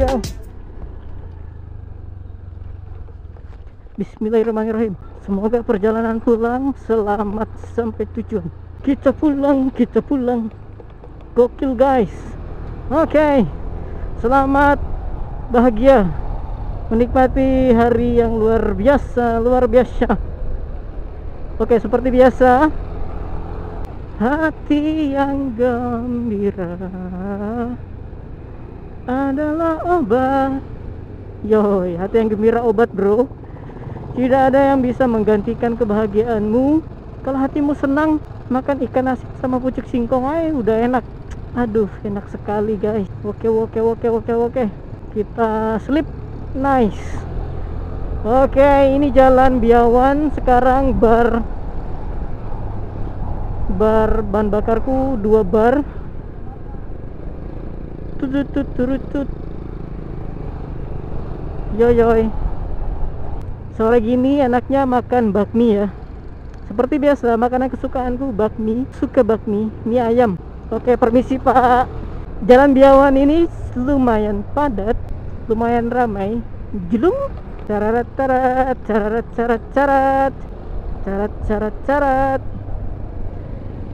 go. Bismillahirrahmanirrahim. Semoga perjalanan pulang selamat sampai tujuan. Kita pulang, kita pulang. Gokil guys. Oke. Selamat bahagia menikmati hari yang luar biasa, luar biasa. Oke, seperti biasa, hati yang gembira adalah obat. Yoi, hati yang gembira obat bro. Tidak ada yang bisa menggantikan kebahagiaanmu. Kalau hatimu senang, makan ikan asin sama pucuk singkong aja udah enak. Aduh, enak sekali guys. Oke. Kita sleep. Nice. Oke, ini jalan Biawan. Sekarang bar bahan bakarku 2 bar. Tutut. Yoy. Sore gini enaknya makan bakmi ya. Seperti biasa, makanan kesukaanku bakmi. Suka bakmi, mie ayam. Oke, permisi pak. Jalan Biawan ini lumayan padat, lumayan ramai. Jelung. Carat.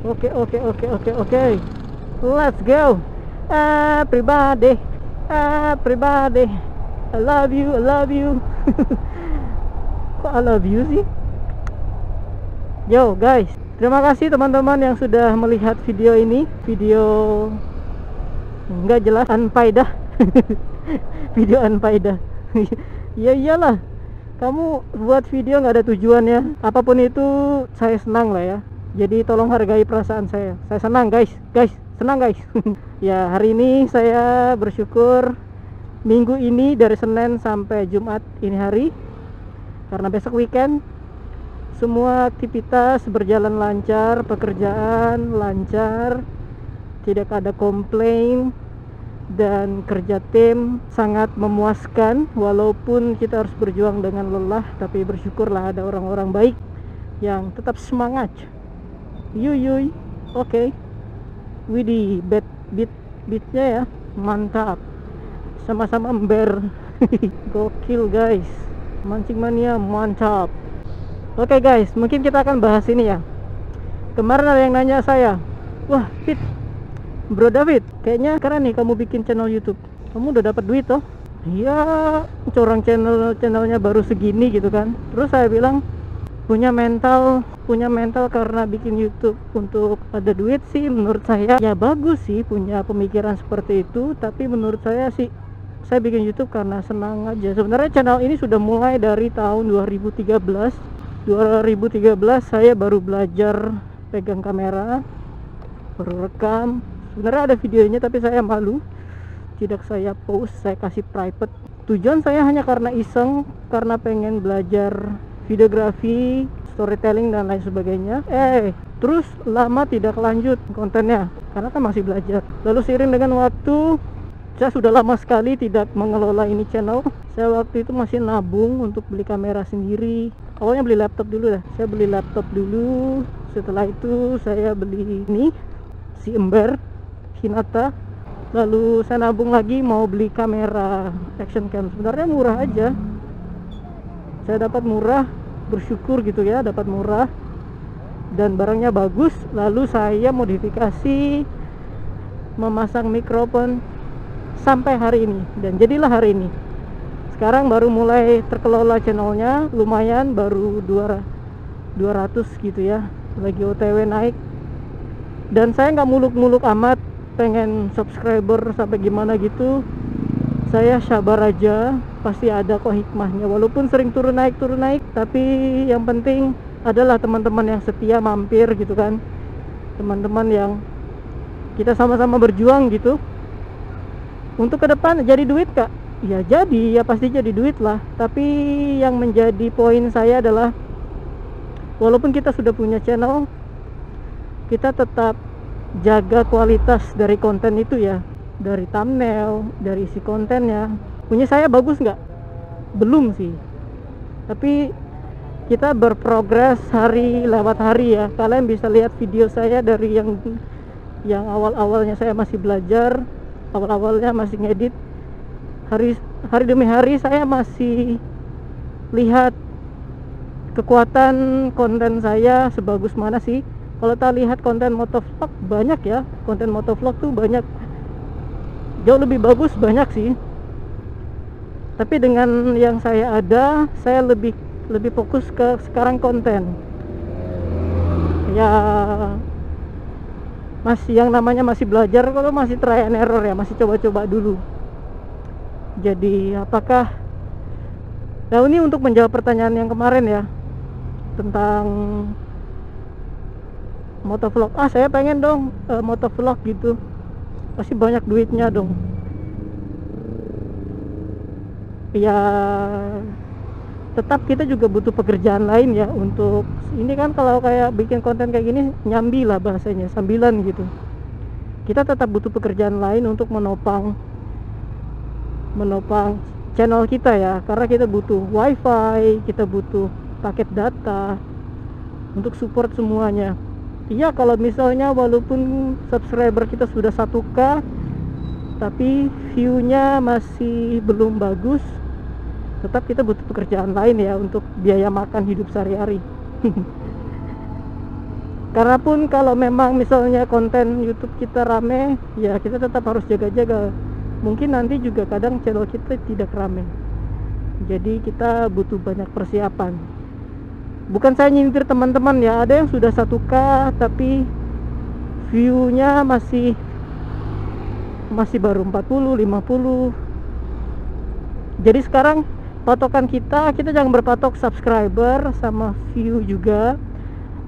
Oke. Let's go. Everybody. I love you. Kok I love you sih? Yo guys, terima kasih teman-teman yang sudah melihat video ini. Video nggak jelas, unfaedah. Video unfaedah. Ya iyalah, kamu buat video nggak ada tujuannya. Apapun itu saya senang lah ya. Jadi tolong hargai perasaan saya. Saya senang guys, senang guys. Ya, hari ini saya bersyukur minggu ini dari Senin sampai Jumat ini hari, karena besok weekend. Semua aktivitas berjalan lancar, pekerjaan lancar, tidak ada komplain, dan kerja tim sangat memuaskan. Walaupun kita harus berjuang dengan lelah, tapi bersyukurlah ada orang-orang baik yang tetap semangat. Yuy. Oke. Widih, beatnya ya mantap. Sama-sama ember. Gokil guys. Mancing mania mantap. Oke guys, mungkin kita akan bahas ini ya. Kemarin ada yang nanya saya, wah Fit, Bro David, kayaknya keren nih kamu bikin channel YouTube. Kamu udah dapat duit toh? Iya, corang channelnya baru segini gitu kan. Terus saya bilang, punya mental karena bikin YouTube untuk ada duit sih. Menurut saya ya bagus sih punya pemikiran seperti itu. Tapi menurut saya sih, saya bikin YouTube karena senang aja. Sebenarnya channel ini sudah mulai dari tahun 2013 saya baru belajar pegang kamera, baru rekam. Sebenarnya ada videonya tapi saya malu, tidak saya post, saya kasih private. Tujuan saya hanya karena iseng, karena pengen belajar videografi, storytelling dan lain sebagainya. Terus lama tidak lanjut kontennya karena kan masih belajar. Lalu seiring dengan waktu, saya sudah lama sekali tidak mengelola ini channel. Saya waktu itu masih nabung untuk beli kamera sendiri. Awalnya beli laptop dulu dah. Saya beli laptop dulu. Setelah itu saya beli ini, si ember Hinata. Lalu saya nabung lagi mau beli kamera action cam. Sebenarnya murah aja. Saya dapat murah, bersyukur gitu ya, dapat murah. Dan barangnya bagus. Lalu saya modifikasi, memasang mikrofon sampai hari ini, dan jadilah hari ini. Sekarang baru mulai terkelola channelnya, lumayan baru 200 gitu ya, lagi OTW naik. Dan saya nggak muluk-muluk amat pengen subscriber sampai gimana gitu. Saya sabar aja, pasti ada kok hikmahnya. Walaupun sering turun naik, tapi yang penting adalah teman-teman yang setia mampir gitu kan, teman-teman yang kita sama-sama berjuang gitu. Untuk ke depan jadi duit kak? Ya jadi, ya pasti jadi duit lah. Tapi yang menjadi poin saya adalah, walaupun kita sudah punya channel, kita tetap jaga kualitas dari konten itu ya. Dari thumbnail, dari isi kontennya. Punya saya bagus nggak? Belum sih. Tapi kita berprogres hari lewat hari ya. Kalian bisa lihat video saya dari yang awal-awalnya saya masih belajar, awal-awalnya masih ngedit. hari demi hari saya masih lihat kekuatan konten saya sebagus mana sih. Kalau kita lihat konten motovlog banyak ya, konten motovlog tuh banyak, jauh lebih bagus banyak sih. Tapi dengan yang saya ada, saya lebih fokus ke sekarang konten ya, masih yang namanya masih belajar, kalau masih try and error ya, masih coba-coba dulu. Jadi apakah, nah ini untuk menjawab pertanyaan yang kemarin ya tentang motovlog. Saya pengen dong motovlog gitu, pasti banyak duitnya dong. Ya tetap kita juga butuh pekerjaan lain ya untuk ini kan. Kalau kayak bikin konten kayak gini nyambi lah bahasanya, sambilan gitu. Kita tetap butuh pekerjaan lain untuk menopang channel kita ya, karena kita butuh wifi, kita butuh paket data untuk support semuanya. Iya, kalau misalnya walaupun subscriber kita sudah 1K tapi view-nya masih belum bagus, tetap kita butuh pekerjaan lain ya untuk biaya makan hidup sehari-hari. Karena pun kalau memang misalnya konten YouTube kita rame, ya kita tetap harus jaga-jaga. Mungkin nanti juga kadang channel kita tidak rame, jadi kita butuh banyak persiapan. Bukan saya nyindir teman-teman ya, ada yang sudah 1K tapi view-nya masih baru 40, 50. Jadi sekarang patokan kita jangan berpatok subscriber sama view juga.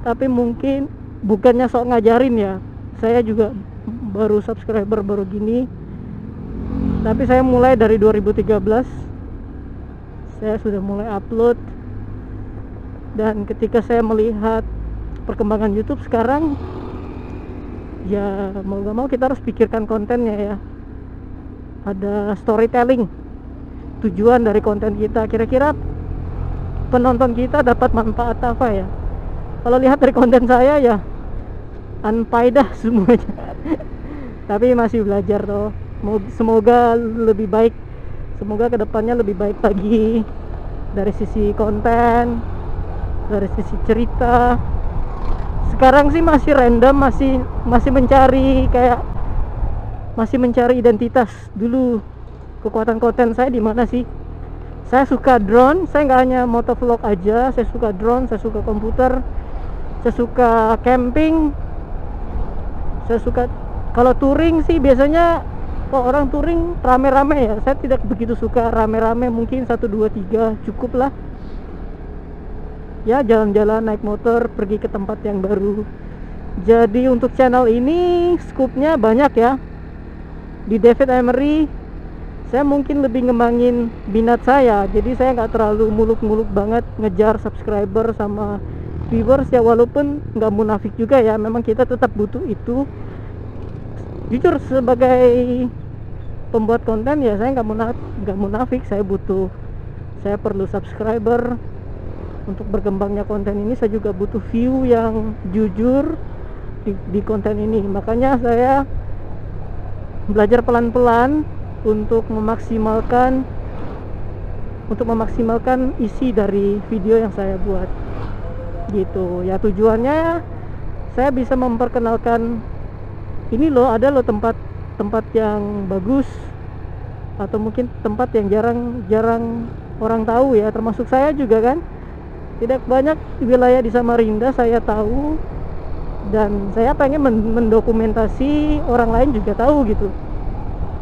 Tapi mungkin bukannya sok ngajarin ya, saya juga baru subscriber baru gini, tapi saya mulai dari 2013 saya sudah mulai upload. Dan ketika saya melihat perkembangan YouTube sekarang, ya mau gak mau kita harus pikirkan kontennya ya, ada storytelling. Tujuan dari konten kita, kira-kira penonton kita dapat manfaat apa ya. Kalau lihat dari konten saya ya unfaedah semuanya. Tapi masih belajar toh. Semoga lebih baik, semoga kedepannya lebih baik lagi dari sisi konten, dari sisi cerita. Sekarang sih masih random, masih mencari masih mencari identitas dulu. Kekuatan konten saya di mana sih? Saya suka drone, saya nggak hanya motovlog aja, saya suka drone, saya suka komputer, saya suka camping, saya suka. Kalau touring sih biasanya kalau orang touring rame-rame ya, saya tidak begitu suka rame-rame. Mungkin 1, 2, 3 cukup lah ya, jalan-jalan naik motor pergi ke tempat yang baru. Jadi untuk channel ini skupnya banyak ya. Di David Emery saya mungkin lebih ngembangin minat saya, jadi saya nggak terlalu muluk-muluk banget ngejar subscriber sama viewers ya, walaupun nggak munafik juga ya, memang kita tetap butuh itu. Jujur sebagai pembuat konten ya, saya nggak munafik, saya perlu subscriber untuk berkembangnya konten ini. Saya juga butuh view yang jujur di konten ini. Makanya saya belajar pelan-pelan untuk memaksimalkan isi dari video yang saya buat gitu ya. Tujuannya saya bisa memperkenalkan ini loh, ada loh tempat yang bagus, atau mungkin tempat yang jarang orang tahu ya, termasuk saya juga kan. Tidak banyak wilayah di Samarinda saya tahu, dan saya pengen mendokumentasi orang lain juga tahu gitu.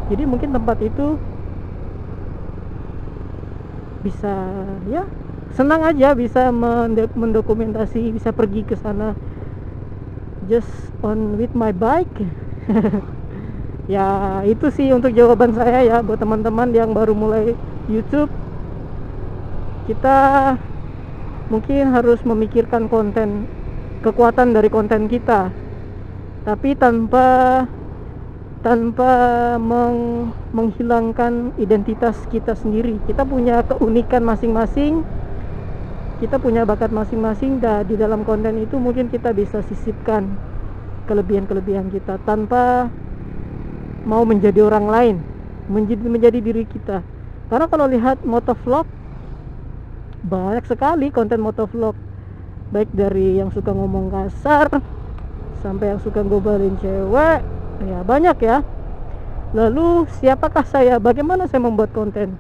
Jadi mungkin tempat itu bisa ya, senang aja bisa mendokumentasi, bisa pergi ke sana just on with my bike. Ya itu sih untuk jawaban saya ya buat teman-teman yang baru mulai YouTube. Kita mungkin harus memikirkan kekuatan dari konten kita, tapi tanpa menghilangkan identitas kita sendiri. Kita punya keunikan masing-masing, kita punya bakat masing-masing, dan di dalam konten itu mungkin kita bisa sisipkan kelebihan-kelebihan kita tanpa mau menjadi orang lain. menjadi diri kita. Karena kalau lihat motovlog, banyak sekali konten motovlog, baik dari yang suka ngomong kasar sampai yang suka gobalin cewek, ya banyak ya. Lalu siapakah saya? Bagaimana saya membuat konten?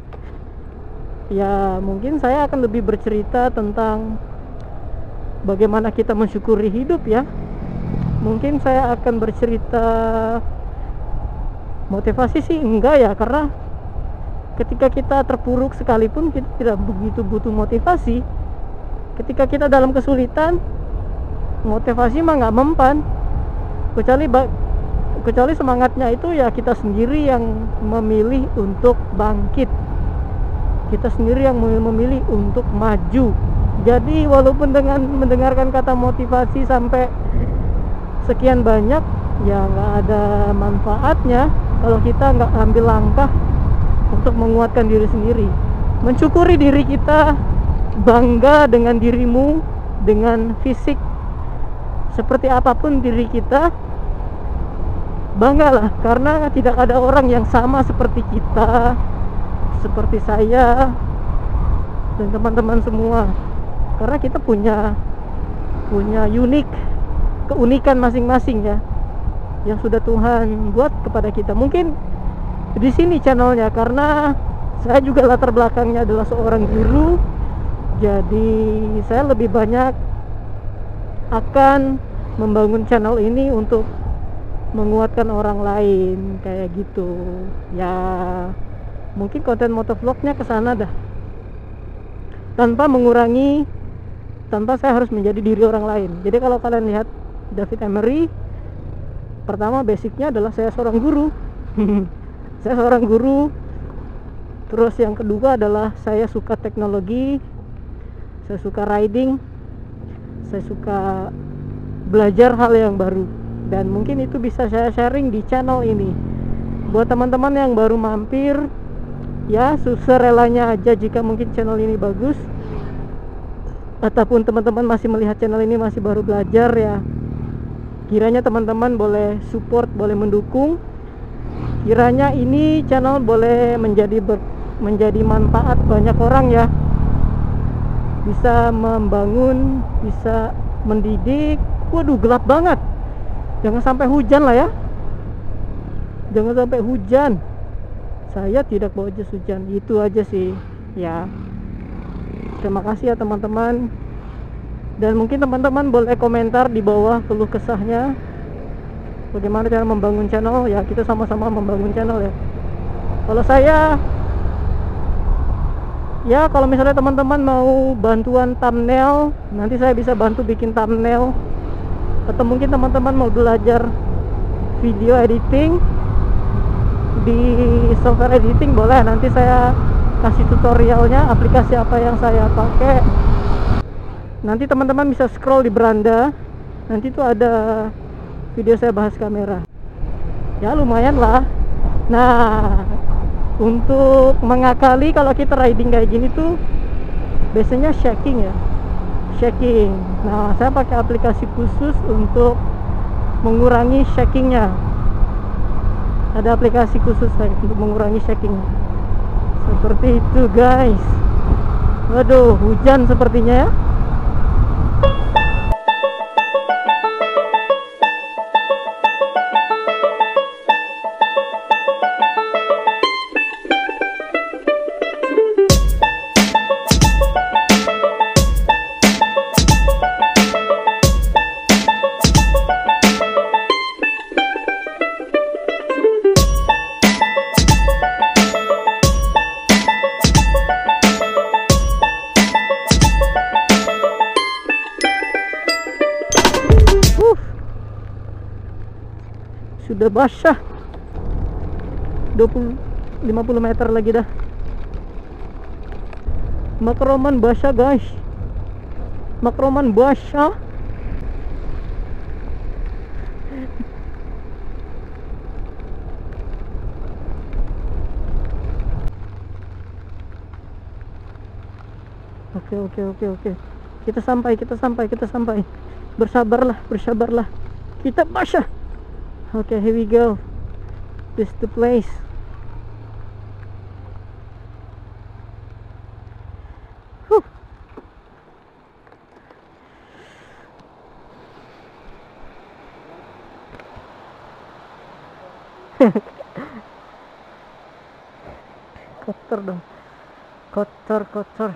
Ya mungkin saya akan lebih bercerita tentang bagaimana kita mensyukuri hidup ya. Mungkin saya akan bercerita motivasi sih enggak ya, karena ketika kita terpuruk sekalipun kita tidak begitu butuh motivasi. Ketika kita dalam kesulitan, motivasi mah nggak mempan, kecuali semangatnya itu ya kita sendiri yang memilih untuk bangkit, kita sendiri yang memilih untuk maju. Jadi walaupun dengan mendengarkan kata motivasi sampai sekian banyak, ya nggak ada manfaatnya kalau kita nggak ambil langkah untuk menguatkan diri sendiri, mensyukuri diri kita, bangga dengan dirimu, dengan fisik seperti apapun diri kita, banggalah karena tidak ada orang yang sama seperti kita, seperti saya dan teman-teman semua. Karena kita punya keunikan masing-masing ya, yang sudah Tuhan buat kepada kita. Mungkin di sini channelnya karena saya juga latar belakangnya adalah seorang guru, jadi saya lebih banyak akan membangun channel ini untuk menguatkan orang lain kayak gitu ya. Mungkin konten motovlognya kesana dah, tanpa saya harus menjadi diri orang lain. Jadi kalau kalian lihat David Emery, pertama basicnya adalah saya seorang guru. Saya seorang guru. Terus yang kedua adalah saya suka teknologi, saya suka riding, saya suka belajar hal yang baru, dan mungkin itu bisa saya sharing di channel ini. Buat teman-teman yang baru mampir, ya serelanya aja jika mungkin channel ini bagus, ataupun teman-teman masih melihat channel ini masih baru belajar ya, kiranya teman-teman boleh support, boleh mendukung. Kiranya ini channel boleh menjadi manfaat banyak orang ya, bisa membangun, bisa mendidik. Waduh, gelap banget, jangan sampai hujan lah ya, jangan sampai hujan. Saya tidak bawa jas hujan, itu aja sih ya. Terima kasih ya teman-teman, dan mungkin teman-teman boleh komentar di bawah keluh kesahnya, bagaimana cara membangun channel ya. Kita sama-sama membangun channel ya. Kalau saya ya, kalau misalnya teman-teman mau bantuan thumbnail, nanti saya bisa bantu bikin thumbnail. Atau mungkin teman-teman mau belajar video editing, di software editing boleh, nanti saya kasih tutorialnya, aplikasi apa yang saya pakai. Nanti teman-teman bisa scroll di beranda, nanti tuh ada video saya bahas kamera ya, lumayan lah. Nah, untuk mengakali kalau kita riding kayak gini tuh biasanya shaking ya, shaking. Nah, saya pakai aplikasi khusus untuk mengurangi shakingnya. Ada aplikasi khusus untuk mengurangi shaking. Seperti itu guys. Waduh, hujan sepertinya ya. Sudah basah. 50 meter lagi dah. Makroman basah guys, makroman basah. Oke. Kita sampai. Bersabarlah. Kita basah. Okay, here we go. This is the place. Kotor dong. Kotor.